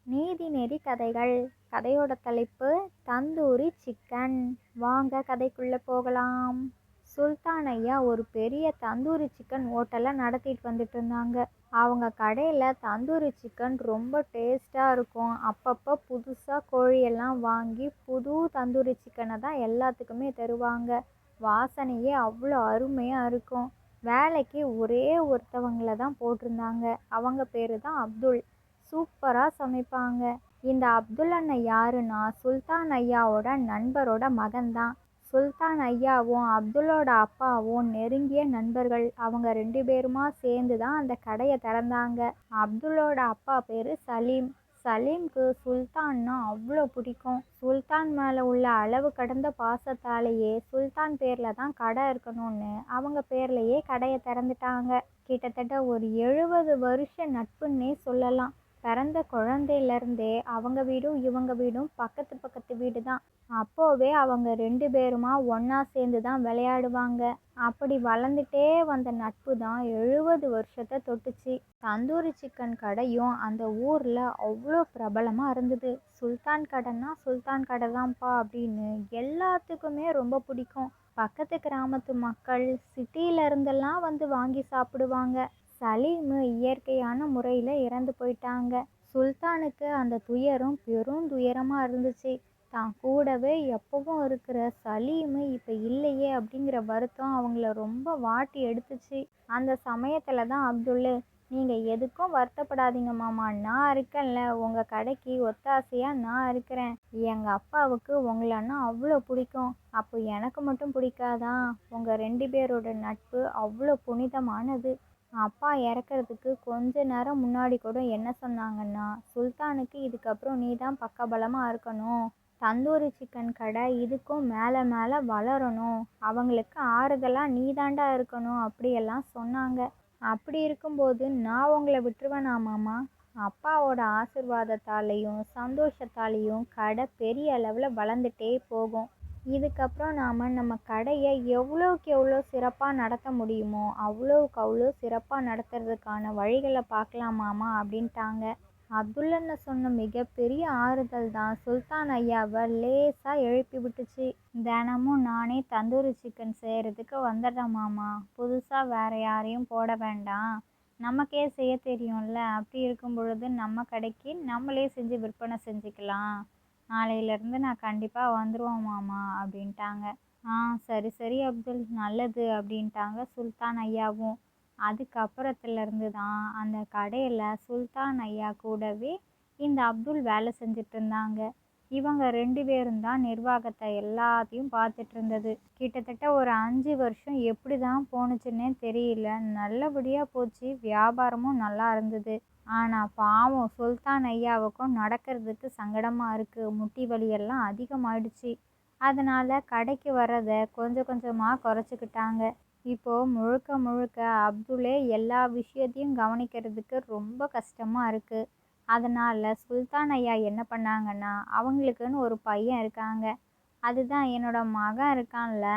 நீதி நெறி கதைகள். கதையோட தலைப்பு தந்தூரி சிக்கன். வாங்க கதைக்குள்ள போகலாம். சுல்தான் ஐயா ஒரு பெரிய தந்தூரி சிக்கன் ஹோட்டலை நடத்திட்டு வந்துட்டு இருந்தாங்க. அவங்க கடையில் தந்தூரி சிக்கன் ரொம்ப டேஸ்ட்டாக இருக்கும். அப்பப்போ புதுசாக கோழியெல்லாம் வாங்கி புது தந்தூரி சிக்கனை தான் எல்லாத்துக்குமே தருவாங்க. வாசனையே அவ்வளோ அருமையாக இருக்கும். வேலைக்கு ஒரே ஒருத்தவங்களை தான் போட்டிருந்தாங்க. அவங்க பேர் தான் அப்துல். சூப்பராக சமைப்பாங்க. இந்த அப்துல் அண்ணன் யாருன்னா சுல்தான் ஐயாவோட நண்பரோட மகன்தான். சுல்தான் ஐயாவும் அப்துல்லோட அப்பாவும் நெருங்கிய நண்பர்கள். அவங்க 2 பேருமா சேர்ந்து தான் அந்த கடையை திறந்தாங்க. அப்துல்லோட அப்பா பேர் சலீம். சலீம்க்கு சுல்தான்னா அவ்வளோ பிடிக்கும். சுல்தான் மேலே உள்ள அளவு கடந்த பாசத்தாலேயே சுல்தான் பேரில் தான் கடை இருக்கணும்னு அவங்க பேர்லேயே கடையை திறந்துட்டாங்க. கிட்டத்தட்ட ஒரு 70 வருஷ நட்புன்னே சொல்லலாம். பிறந்த குழந்தையிலேருந்தே அவங்க வீடும் இவங்க வீடும் பக்கத்து பக்கத்து வீடு தான். அப்போவே அவங்க 2 பேருமா ஒன்றா சேர்ந்து தான் விளையாடுவாங்க. அப்படி வளர்ந்துட்டே வந்த நட்பு தான் 70 வருஷத்தை தொட்டுச்சு. தந்தூரி சிக்கன் கடையும் அந்த ஊரில் அவ்வளோ பிரபலமாக இருந்தது. சுல்தான் கடைன்னா சுல்தான் கடை தான்ப்பா அப்படின்னு எல்லாத்துக்குமே ரொம்ப பிடிக்கும். பக்கத்து கிராமத்து மக்கள் சிட்டியில இருந்தெல்லாம் வந்து வாங்கி சாப்பிடுவாங்க. சலீமு இயற்கையான முறையில் இறந்து போயிட்டாங்க. சுல்தானுக்கு அந்த துயரம் பெரும் துயரமாக இருந்துச்சு. தான் கூடவே எப்பவும் இருக்கிற சலீமு இப்போ இல்லையே அப்படிங்கிற வருத்தம் அவங்கள ரொம்ப வாட்டி எடுத்துச்சு. அந்த சமயத்தில் தான் அப்துல்லு, நீங்கள் எதுக்கும் வருத்தப்படாதீங்க மாமா, நான் இருக்கேன்ல, உங்கள் கடைக்கு ஒத்தாசையாக நான் இருக்கிறேன். எங்கள் அப்பாவுக்கு உங்களைன்னா அவ்வளோ பிடிக்கும். அப்போ எனக்கு மட்டும் பிடிக்காதா? உங்கள் 2 பேரோட நட்பு அவ்வளோ புனிதமானது. அப்பா இறக்கிறதுக்கு கொஞ்ச நேரம் முன்னாடி கூட என்ன சொன்னாங்கன்னா, சுல்தானுக்கு இதுக்கப்புறம் நீ தான் பக்கபலமாக இருக்கணும். தந்தூரி சிக்கன் கடை இதுக்கும் மேலே மேலே வளரணும். அவங்களுக்கு ஆறுதலாக நீ தாண்டா இருக்கணும் அப்படியெல்லாம் சொன்னாங்க. அப்படி இருக்கும்போது நான் உங்களை விட்டுருவேனா மாமா? அப்பாவோட ஆசிர்வாதத்தாலையும் சந்தோஷத்தாலையும் கடை பெரிய அளவில் வளர்ந்துட்டே போகும். இதுக்கப்புறம் நாம் நம்ம கடையை எவ்வளோக்கு எவ்வளோ சிறப்பாக நடத்த முடியுமோ அவ்வளோக்கு அவ்வளோ சிறப்பாக நடத்துறதுக்கான வழிகளை பார்க்கலாமாமா அப்படின்ட்டாங்க. அப்துல்லன்னு சொன்ன மிகப்பெரிய ஆறுதல் தான் சுல்தான் ஐயாவை லேசாக எழுப்பி விட்டுச்சு. தினமும் நானே தந்தூரி சிக்கன் செய்கிறதுக்கு வந்துடுறேன் மாமா. புதுசாக வேறு யாரையும் போட வேண்டாம், நமக்கே செய்ய தெரியும்ல. அப்படி இருக்கும் பொழுது நம்ம கடைக்கு நம்மளே செஞ்சு விற்பனை செஞ்சுக்கலாம். நாளையிலேருந்து நான் கண்டிப்பாக வந்துடுவோம் மாமா அப்படின்ட்டாங்க. சரி சரி அப்துல், நல்லது அப்படின்ட்டாங்க சுல்தான் ஐயாவும். அதுக்கப்புறத்துலேருந்து தான் அந்த கடையில் சுல்தான் ஐயா கூடவே இந்த அப்துல் வேலை செஞ்சுட்டு இருந்தாங்க. இவங்க 2 பேரும் தான் நிர்வாகத்தை எல்லாத்தையும் பார்த்துட்டு இருந்தது. கிட்டத்தட்ட ஒரு 5 வருஷம் எப்படி தான் போணுச்சுன்னே தெரியல. நல்லபடியாக போச்சு. வியாபாரமும் நல்லா இருந்தது. ஆனால் பாவம் சுல்தான் ஐயாவுக்கும் நடக்கிறதுக்கு சங்கடமாக இருக்குது. முட்டி வலியெல்லாம் அதிகமாயிடுச்சு. அதனால் கடைக்கு வர்றதை கொஞ்சம் கொஞ்சமாக குறைச்சிக்கிட்டாங்க. இப்போது முழுக்க முழுக்க அப்துல்லே எல்லா விஷயத்தையும் கவனிக்கிறதுக்கு ரொம்ப கஷ்டமாக இருக்குது. அதனால் சுல்தான் ஐயா என்ன பண்ணாங்கன்னா, அவங்களுக்குன்னு ஒரு பையன் இருக்காங்க. அதுதான் என்னோட மகன் இருக்கான்ல,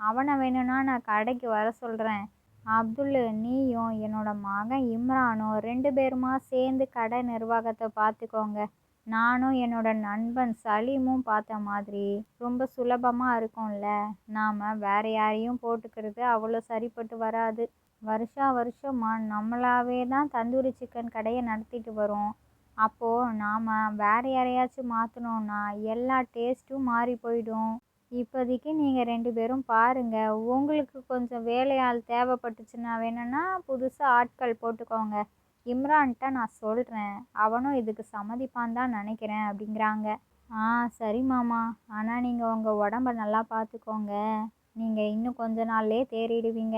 அவனை வேணும்னா நான் கடைக்கு வர சொல்கிறேன். அப்துல்லு, நீயும் என்னோட மகன் இம்ரானும் 2 பேருமா சேர்ந்து கடை நிர்வாகத்தை பார்த்துக்கோங்க. நானும் என்னோட நண்பன் சலீமும் பார்த்த மாதிரி ரொம்ப சுலபமாக இருக்கும்ல. நாம் வேறு யாரையும் போட்டுக்கிறது அவ்வளோ சரிப்பட்டு வராது. வருஷா வருஷமாக நம்மளாவே தான் தந்தூரி சிக்கன் கடையை நடத்திட்டு வரோம். அப்போது நாம் வேறு யாரையாச்சும் மாற்றினோன்னா எல்லா டேஸ்ட்டும் மாறி போயிடும். இப்போதைக்கு நீங்கள் 2 பேரும் பாருங்கள். உங்களுக்கு கொஞ்சம் வேலையாள் தேவைப்பட்டுச்சுன்னா வேணும்னா புதுசாக ஆட்கள் போட்டுக்கோங்க. இம்ரான்கிட்ட நான் சொல்கிறேன், அவனும் இதுக்கு சம்மதிப்பான் தான் நினைக்கிறேன் அப்படிங்கிறாங்க. சரி மாமா, ஆனால் நீங்கள் உங்கள் உடம்ப நல்லா பார்த்துக்கோங்க. நீங்கள் இன்னும் கொஞ்ச நாள்லேயே தேறிடுவீங்க.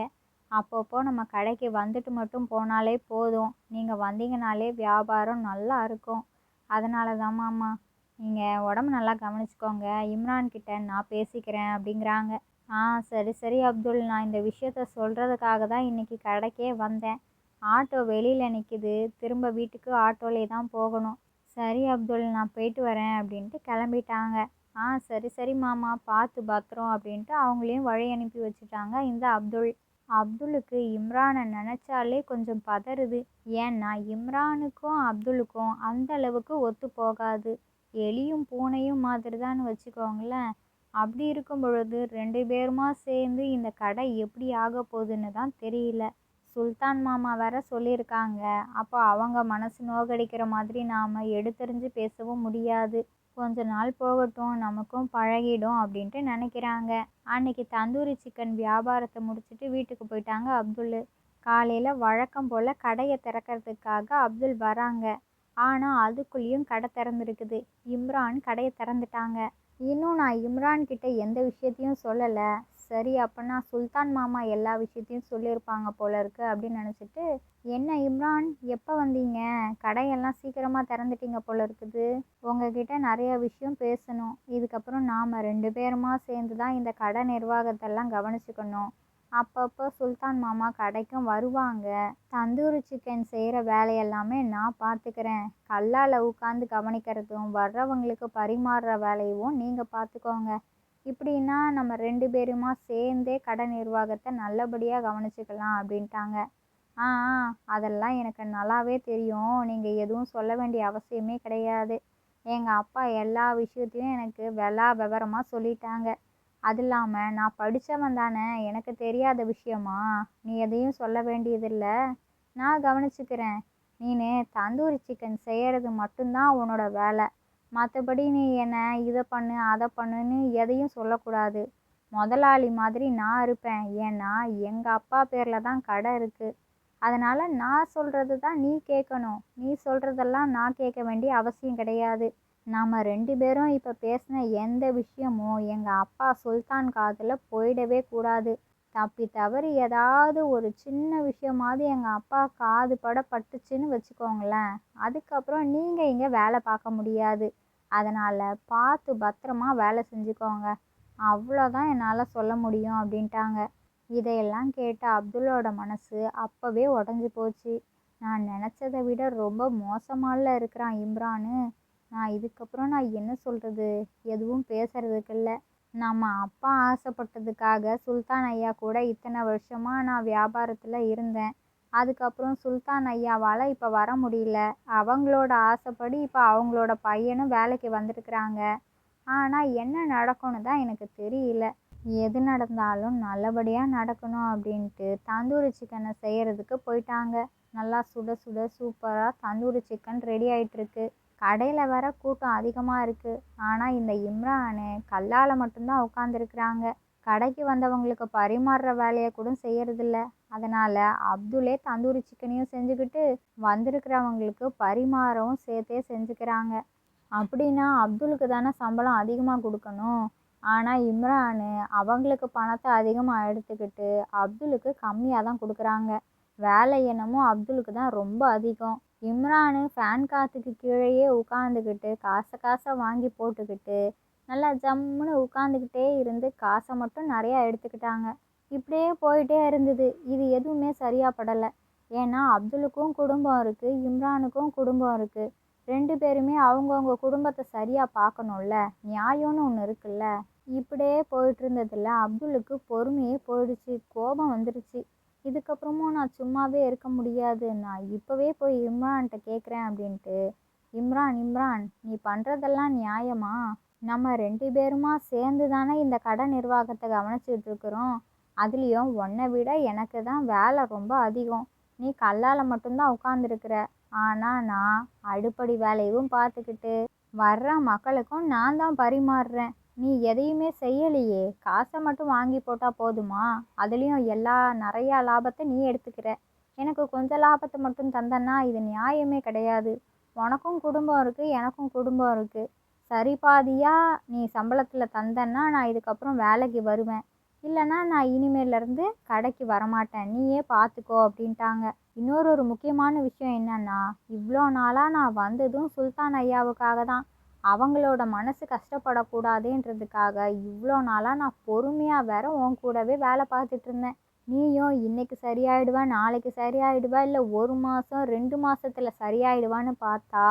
அப்பப்போ நம்ம கடைக்கு வந்துட்டு மட்டும் போனாலே போதும். நீங்கள் வந்தீங்கனாலே வியாபாரம் நல்லா இருக்கும். அதனால தான் மாமா, நீங்கள் உடம்பு நல்லா கவனிச்சுக்கோங்க. இம்ரான்கிட்ட நான் பேசிக்கிறேன் அப்படிங்கிறாங்க. சரி சரி அப்துல், நான் இந்த விஷயத்த சொல்கிறதுக்காக தான் இன்றைக்கி கடைக்கே வந்தேன். ஆட்டோ வெளியில் நிற்கிது, திரும்ப வீட்டுக்கு ஆட்டோலே தான் போகணும். சரி அப்துல், நான் போயிட்டு வரேன் அப்படின்ட்டு கிளம்பிட்டாங்க. சரி சரி மாமா, பார்த்து பத்திரம் அப்படின்ட்டு அவங்களையும் வழி அனுப்பி வச்சுட்டாங்க இந்த அப்துல். அப்துலுக்கு இம்ரானை நினச்சாலே கொஞ்சம் பதறுது. ஏன்னா இம்ரானுக்கும் அப்துலுக்கும் அந்த அளவுக்கு ஒத்து போகாது. எலியும் பூனையும் மாதிரி தான் வச்சுக்கோங்களேன். அப்படி இருக்கும் பொழுது 2 பேருமா சேர்ந்து இந்த கடை எப்படி ஆக போகுதுன்னு தான் தெரியல. சுல்தான் மாமா வேற சொல்லியிருக்காங்க. அப்போ அவங்க மனசு நோகடிக்கிற மாதிரி நாம் எடுத்தெறிஞ்சு பேசவும் முடியாது. கொஞ்ச நாள் போகட்டும், நமக்கும் பழகிடும் அப்படின்ட்டு நினைக்கிறாங்க. அன்னைக்கு தந்தூரி சிக்கன் வியாபாரத்தை முடிச்சுட்டு வீட்டுக்கு போயிட்டாங்க அப்துல். காலையில் வழக்கம் போல் கடையை திறக்கிறதுக்காக அப்துல் வராங்க. ஆனால் அதுக்குள்ளேயும் கடை திறந்துருக்குது. இம்ரான் கடையை திறந்துட்டாங்க. இன்னும் நான் இம்ரான் கிட்ட எந்த விஷயத்தையும் சொல்லலை. சரி, அப்போனா சுல்தான் மாமா எல்லா விஷயத்தையும் சொல்லியிருப்பாங்க போல இருக்கு அப்படின்னு நினச்சிட்டு, என்ன இம்ரான், எப்போ வந்தீங்க? கடையெல்லாம் சீக்கிரமாக திறந்துட்டீங்க போல இருக்குது. உங்ககிட்ட நிறைய விஷயம் பேசணும். இதுக்கப்புறம் நாம் 2 பேருமா சேர்ந்து தான் இந்த கடை நிர்வாகத்தெல்லாம் கவனிச்சுக்கணும். அப்பப்போ சுல்தான் மாமா கடைக்கும் வருவாங்க. தந்தூரி சிக்கன் செய்கிற வேலையெல்லாமே நான் பார்த்துக்கிறேன். கல்லால் உட்காந்து கவனிக்கிறதும் வர்றவங்களுக்கு பரிமாறுற வேலையும் நீங்கள் பார்த்துக்கோங்க. இப்படின்னா நம்ம 2 பேருமா சேர்ந்தே கடை நிர்வாகத்தை நல்லபடியாக கவனிச்சுக்கலாம் அப்படின்ட்டாங்க. ஆ அதெல்லாம் எனக்கு நல்லாவே தெரியும். நீங்கள் எதுவும் சொல்ல வேண்டிய அவசியமே கிடையாது. எங்கள் அப்பா எல்லா விஷயத்தையும் எனக்கு விவரமாக சொல்லிட்டாங்க. அது இல்லாமல் நான் படித்தவன் தானே, எனக்கு தெரியாத விஷயமா? நீ எதையும் சொல்ல வேண்டியதில்லை, நான் கவனிச்சுக்கிறேன். நீனு தந்தூரி சிக்கன் செய்கிறது மட்டும்தான் உன்னோட வேலை. மற்றபடி நீ என்னை இதை பண்ணு அதை பண்ணுன்னு எதையும் சொல்லக்கூடாது. முதலாளி மாதிரி நான் இருப்பேன். ஏன்னா எங்கள் அப்பா பேரில் தான் கடை இருக்குது. அதனால் நான் சொல்கிறது தான் நீ கேட்கணும். நீ சொல்கிறதெல்லாம் நான் கேட்க வேண்டிய அவசியம் கிடையாது. நாம் 2 பேரும் இப்போ பேசின எந்த விஷயமும் எங்கள் அப்பா சுல்தான் காதில் போயிடவே கூடாது. தப்பி தவறி ஏதாவது ஒரு சின்ன விஷயமாவது எங்கள் அப்பா காது பட பட்டுச்சுன்னு வச்சுக்கோங்களேன், அதுக்கப்புறம் நீங்கள் இங்கே வேலை பார்க்க முடியாது. அதனால் பார்த்து பத்திரமா வேலை செஞ்சுக்கோங்க. அவ்வளோதான் என்னால் சொல்ல முடியும் அப்படின்ட்டாங்க. இதையெல்லாம் கேட்ட அப்துல்லோட மனசு அப்போவே உடஞ்சி போச்சு. நான் நினச்சதை விட ரொம்ப மோசமால இருக்கிறான் இம்ரானு. இதுக்கப்புறம் நான் என்ன சொல்கிறது? எதுவும் பேசுறதுக்கு இல்லை. நம்ம அப்பா ஆசைப்பட்டதுக்காக சுல்தான் ஐயா கூட இத்தனை வருஷமாக நான் வியாபாரத்தில் இருந்தேன். அதுக்கப்புறம் சுல்தான் ஐயாவால் இப்போ வர முடியல. அவங்களோட ஆசைப்படி இப்போ அவங்களோட பையனும் வேலைக்கு வந்திருக்கிறாங்க. ஆனால் என்ன நடக்கும்னு தான் எனக்கு தெரியல. எது நடந்தாலும் நல்லபடியாக நடக்கணும் அப்படின்ட்டு தந்தூரி சிக்கனை செய்கிறதுக்கு போயிட்டாங்க. நல்லா சுட சுட சூப்பராக தந்தூரி சிக்கன் ரெடி ஆகிட்டுருக்கு. கடையில் வர கூட்டம் அதிகமாக இருக்குது. ஆனால் இந்த இம்ரானு கல்லால் மட்டும்தான் உட்காந்துருக்குறாங்க. கடைக்கு வந்தவங்களுக்கு பரிமாறுற வேலையை கூட செய்யறதில்ல. அதனால் அப்துல்லே தந்தூரி சிக்கனையும் செஞ்சுக்கிட்டு வந்திருக்கிறவங்களுக்கு பரிமாறவும் சேர்த்தே செஞ்சுக்கிறாங்க. அப்படின்னா அப்துலுக்கு தானே சம்பளம் அதிகமாக கொடுக்கணும். ஆனால் இம்ரானு அவங்களுக்கு பணத்தை அதிகமாக எடுத்துக்கிட்டு அப்துலுக்கு கம்மியாக தான் கொடுக்குறாங்க. வேலை என்னமோ அப்துலுக்கு தான் ரொம்ப அதிகம். இம்ரானு ஃபேன் காற்றுக்கு கீழேயே உட்காந்துக்கிட்டு காசை வாங்கி போட்டுக்கிட்டு நல்லா ஜம்முன்னு உட்காந்துக்கிட்டே இருந்து காசை மட்டும் நிறையா எடுத்துக்கிட்டாங்க. இப்படியே போயிட்டே இருந்தது. இது எதுவுமே சரியாக படலை. ஏன்னா அப்துலுக்கும் குடும்பம் இருக்குது, இம்ரானுக்கும் குடும்பம் இருக்குது. 2 பேருமே அவங்கவுங்க குடும்பத்தை சரியாக பார்க்கணும்ல, நியாயம்னு ஒன்று இருக்குல்ல. இப்படியே போயிட்டு இருந்ததில் அப்துலுக்கு பொறுமையே போயிடுச்சு, கோபம் வந்துடுச்சு. இதுக்கப்புறமும் நான் சும்மாவே இருக்க முடியாது, நான் இப்போவே போய் இம்ரான்கிட்ட கேட்குறேன் அப்படின்ட்டு. இம்ரான், நீ பண்ணுறதெல்லாம் நியாயமா? நம்ம 2 பேருமா சேர்ந்து தானே இந்த கடை நிர்வாகத்தை கவனிச்சிட்டு இருக்கிறோம். அதுலேயும் உன்னை விட எனக்கு தான் வேலை ரொம்ப அதிகம். நீ கல்லால் மட்டும்தான் உட்காந்துருக்குற. ஆனால் நான் அடுப்படி வேலையும் பார்த்துக்கிட்டு வர்ற மக்களுக்கும் நான் தான் பரிமாறுறேன். நீ எதையுமே செய்யலையே, காசை மட்டும் வாங்கி போட்டால் போதுமா? அதுலேயும் நிறையா லாபத்தை நீ எடுத்துக்கிற. எனக்கு கொஞ்சம் லாபத்தை மட்டும் தந்தன்னா இது நியாயமே கிடையாது. உனக்கும் குடும்பம் இருக்குது, எனக்கும் குடும்பம் இருக்குது. சரி பாதியாக நீ சம்பளத்தில் தந்தன்னா நான் இதுக்கப்புறம் வேலைக்கு வருவேன். இல்லைன்னா நான் இனிமேலேருந்து கடைக்கு வரமாட்டேன், நீயே பார்த்துக்கோ அப்படின்ட்டாங்க. ஒரு முக்கியமான விஷயம் என்னன்னா, இவ்வளோ நாளாக நான் வந்ததும் சுல்தான் ஐயாவுக்காக தான். அவங்களோட மனசு கஷ்டப்படக்கூடாதுன்றதுக்காக இவ்வளோ நாளாக நான் பொறுமையாக வேற உன் கூடவே வேலை பார்த்துட்டு இருந்தேன். நீயும் இன்னைக்கு சரியாயிடுவா, நாளைக்கு சரியாயிடுவா, இல்லை 1 மாதம் 2 மாதத்தில் சரியாயிடுவான்னு பார்த்தா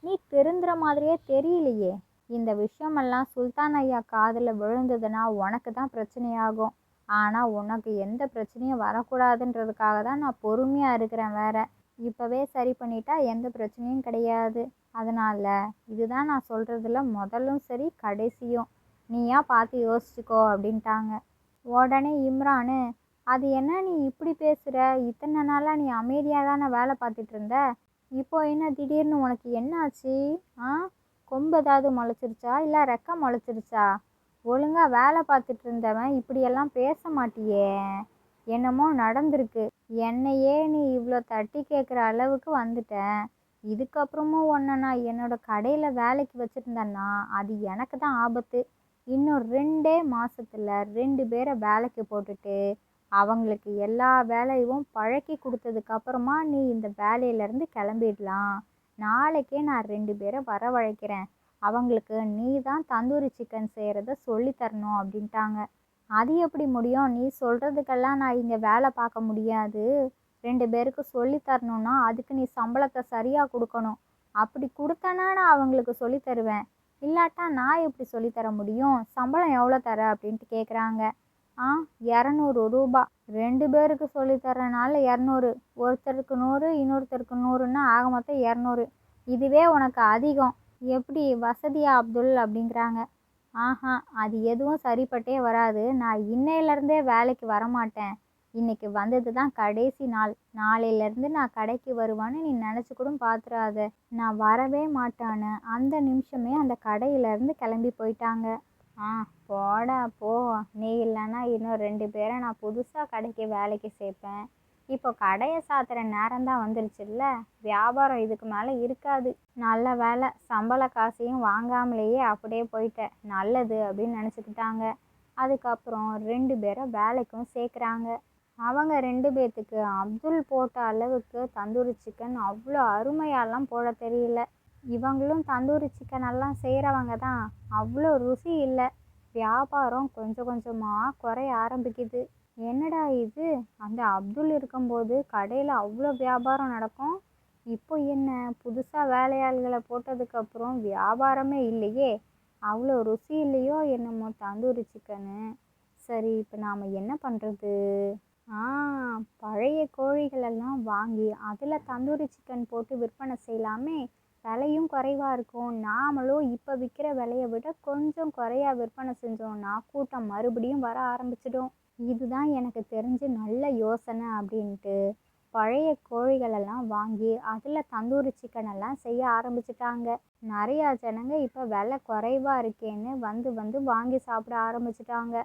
நீ திருந்துற மாதிரியே தெரியலையே. இந்த விஷயமெல்லாம் சுல்தான் ஐயா காதில் விழுந்ததுன்னா உனக்கு தான் பிரச்சனையாகும். ஆனால் உனக்கு எந்த பிரச்சனையும் வரக்கூடாதுன்றதுக்காக தான் நான் பொறுமையாக இருக்கிறேன் வேற. இப்போவே சரி பண்ணிட்டா எந்த பிரச்சனையும் கிடையாது. அதனால் இதுதான் நான் சொல்கிறதுல முதலும் சரி கடைசியும். நீயா பார்த்து யோசிச்சுக்கோ அப்படின்ட்டாங்க. உடனே இம்ரானு, அது என்ன நீ இப்படி பேசுகிற? இத்தனை நாளாக நீ அமைதியாக தானே வேலை பார்த்துட்டு இருந்த. இப்போ என்ன திடீர்னு உனக்கு என்ன ஆச்சு? கொம்பு ஏதாவது முளைச்சிருச்சா இல்லை ரெக்கை முளைச்சிருச்சா? ஒழுங்காக வேலை பார்த்துட்டு இருந்தவன் இப்படியெல்லாம் பேச மாட்டியே. என்னமோ நடந்திருக்கு. என்னையே நீ இவ்வளோ தட்டி கேட்குற அளவுக்கு வந்துட்டேன். இதுக்கப்புறமும் உன்னை நான் என்னோட கடையில் வேலைக்கு வச்சுருந்தேன்னா அது எனக்கு தான் ஆபத்து. இன்னும் 2 மாதத்தில் 2 பேரை வேலைக்கு போட்டுட்டு அவங்களுக்கு எல்லா வேலையும் பழக்கி கொடுத்ததுக்கப்புறமா நீ இந்த வேலையிலேருந்து கிளம்பிடலாம். நாளைக்கே நான் 2 பேரை வரவழைக்கிறேன். அவங்களுக்கு நீ தான் தந்தூரி சிக்கன் செய்கிறத சொல்லித்தரணும் அப்படின்ட்டாங்க. அது எப்படி முடியும்? நீ சொல்கிறதுக்கெல்லாம் நான் இங்கே வேலை பார்க்க முடியாது. 2 பேருக்கு சொல்லித்தரணுன்னா அதுக்கு நீ சம்பளத்தை சரியாக கொடுக்கணும். அப்படி கொடுத்தனா நான் அவங்களுக்கு சொல்லித்தருவேன். இல்லாட்டா நான் எப்படி சொல்லித்தர முடியும்? சம்பளம் எவ்வளோ தர அப்படின்ட்டு கேட்குறாங்க. 200 ரூபா. 2 பேருக்கு சொல்லித்தரனால 200. ஒருத்தருக்கு 100 இன்னொருத்தருக்கு 100ன்னா ஆக மொத்தம் 200. இதுவே உனக்கு அதிகம். எப்படி வசதியா அப்துல் அப்படிங்கிறாங்க. அது எதுவும் சரிப்பட்டே வராது. நான் இன்னையிலேருந்தே வேலைக்கு வரமாட்டேன். இன்னைக்கு வந்தது தான் கடைசி நாள். நாளையிலேருந்து நான் கடைக்கு வருவான்னு நீ நினச்சி கூட பார்த்துறாத. நான் வரவே மாட்டான்னு அந்த நிமிஷமே அந்த கடையிலேருந்து கிளம்பி போயிட்டாங்க. போடா போ. நீ இல்லைன்னா இன்னும் 2 பேரை நான் புதுசாக கடைக்கு வேலைக்கு சேர்ப்பேன். இப்போ கடையை சாத்துற நேரம் தான் வந்துருச்சுல்ல. வியாபாரம் இதுக்கு மேலே இருக்காது. நல்ல வேலை, சம்பள காசையும் வாங்காமலேயே அப்படியே போயிட்டேன். நல்லது அப்படின்னு நினச்சிக்கிட்டாங்க. அதுக்கப்புறம் 2 பேரை வேலைக்கும் சேர்க்குறாங்க. அவங்க 2 பேர்த்துக்கு அப்துல் போட்ட அளவுக்கு தந்தூரி சிக்கன் அவ்வளோ அருமையாலாம் போட தெரியல. இவங்களும் தந்தூரி சிக்கனெல்லாம் செய்கிறவங்க தான். அவ்வளோ ருசி இல்லை. வியாபாரம் கொஞ்சம் கொஞ்சமாக குறைய ஆரம்பிக்குது. என்னடா இது, அந்த அப்துல் இருக்கும்போது கடையில் அவ்வளோ வியாபாரம் நடக்கும். இப்போ என்ன புதுசாக வேலையாள்களை போட்டதுக்கப்புறம் வியாபாரமே இல்லையே. அவ்வளோ ருசி இல்லையோ என்னமோ தந்தூரி சிக்கனு. சரி, இப்போ நாம் என்ன பண்ணுறது? பழைய கோழிகளெல்லாம் வாங்கி அதில் தந்தூரி சிக்கன் போட்டு விற்பனை செய்யலாமே. விலையும் குறைவாக இருக்கும். நாமளும் இப்போ விற்கிற விலையை விட கொஞ்சம் குறையா விற்பனை செஞ்சோன்னா கூட்டம் மறுபடியும் வர ஆரம்பிச்சிடும். இதுதான் எனக்கு தெரிஞ்சு நல்ல யோசனை அப்படின்ட்டு பழைய கோழிகளெல்லாம் வாங்கி அதில் தந்தூரி சிக்கனெல்லாம் செய்ய ஆரம்பிச்சிட்டாங்க. நிறையா ஜனங்க இப்போ விலை குறைவாக இருக்கேன்னு வந்து வந்து வாங்கி சாப்பிட ஆரம்பிச்சிட்டாங்க.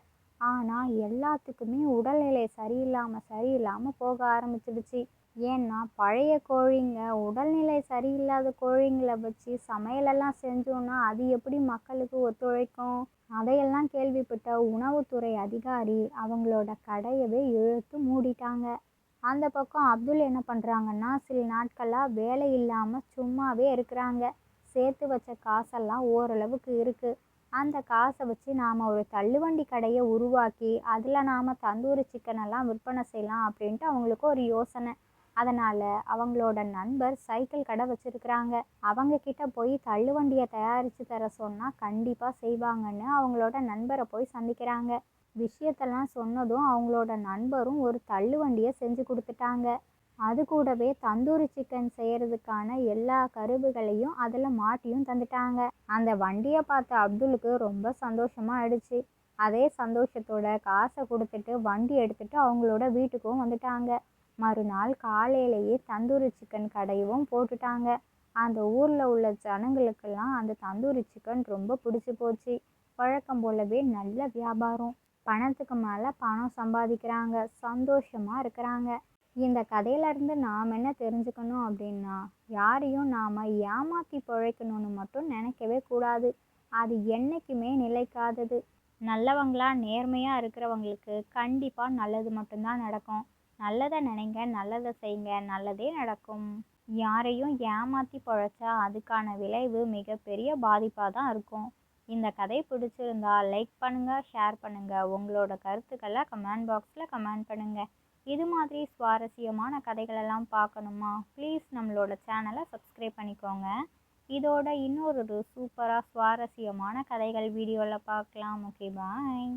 ஆனால் எல்லாத்துக்குமே உடல்நிலை சரியில்லாமல் போக ஆரம்பிச்சிடுச்சு. ஏன்னா பழைய கோழிங்க உடல்நிலை சரியில்லாத கோழிங்களை வச்சு சமையலெல்லாம் செஞ்சோன்னா அது எப்படி மக்களுக்கு ஒத்துழைக்கும்? அதையெல்லாம் கேள்விப்பட்ட உணவுத்துறை அதிகாரி அவங்களோட கடையவே இழுத்து மூடிட்டாங்க. அந்த பக்கம் அப்துல் என்ன பண்ணுறாங்கன்னா, சில நாட்களாக வேலை இல்லாமல் சும்மாவே இருக்கிறாங்க. சேர்த்து வச்ச காசெல்லாம் ஓரளவுக்கு இருக்குது. அந்த காசை வச்சு நாம் ஒரு தள்ளுவண்டி கடையை உருவாக்கி அதில் நாம் தந்தூரி சிக்கனெல்லாம் விற்பனை செய்யலாம் அப்படின்ட்டு அவங்களுக்கு ஒரு யோசனை. அதனால் அவங்களோட நண்பர் சைக்கிள் கடை வச்சுருக்குறாங்க. அவங்கக்கிட்ட போய் தள்ளுவண்டியை தயாரித்து தர சொன்னால் கண்டிப்பாக செய்வாங்கன்னு அவங்களோட நண்பரை போய் சந்திக்கிறாங்க. விஷயத்தெல்லாம் சொன்னதும் அவங்களோட நண்பரும் ஒரு தள்ளுவண்டியை செஞ்சு கொடுத்துட்டாங்க. அது கூடவே தந்தூரி சிக்கன் செய்கிறதுக்கான எல்லா கருவிகளையும் அதில் மாட்டியும் தந்துட்டாங்க. அந்த வண்டியை பார்த்த அப்துலுக்கு ரொம்ப சந்தோஷமாக ஆயிடுச்சு. அதே சந்தோஷத்தோட காசை கொடுத்துட்டு வண்டி எடுத்துகிட்டு அவங்களோட வீட்டுக்கும் வந்துட்டாங்க. மறுநாள் காலையிலேயே தந்தூரி சிக்கன் கடையும் போட்டுட்டாங்க. அந்த ஊரில் உள்ள ஜனங்களுக்கெல்லாம் அந்த தந்தூரி சிக்கன் ரொம்ப பிடிச்சி போச்சு. வழக்கம் போலவே நல்ல வியாபாரம். பணத்துக்கு மேலே பணம் சம்பாதிக்கிறாங்க. சந்தோஷமாக இருக்கிறாங்க. இந்த கதையிலேருந்து நாம் என்ன தெரிஞ்சுக்கணும் அப்படின்னா, யாரையும் நாம் ஏமாற்றி பிழைக்கணும்னு மட்டும் நினைக்கவே கூடாது. அது என்றைக்குமே நிலைக்காதது. நல்லவங்களா நேர்மையாக இருக்கிறவங்களுக்கு கண்டிப்பாக நல்லது மட்டும்தான் நடக்கும். நல்லதை நினைங்க, நல்லதை செய்யுங்க, நல்லதே நடக்கும். யாரையும் ஏமாற்றி பிழைச்சா அதுக்கான விளைவு மிகப்பெரிய பாதிப்பாக தான் இருக்கும். இந்த கதை பிடிச்சிருந்தா லைக் பண்ணுங்கள், ஷேர் பண்ணுங்கள். உங்களோட கருத்துக்களை கமெண்ட் பாக்ஸில் கமெண்ட் பண்ணுங்கள். இது மாதிரி சுவாரஸ்யமான கதைகளெல்லாம் பார்க்கணுமா? ப்ளீஸ் நம்மளோட சேனலை சப்ஸ்கிரைப் பண்ணிக்கோங்க. இதோட இன்னொரு சூப்பராக சுவாரஸ்யமான கதைகள் வீடியோவில் பார்க்கலாம். ஓகே, பாய்.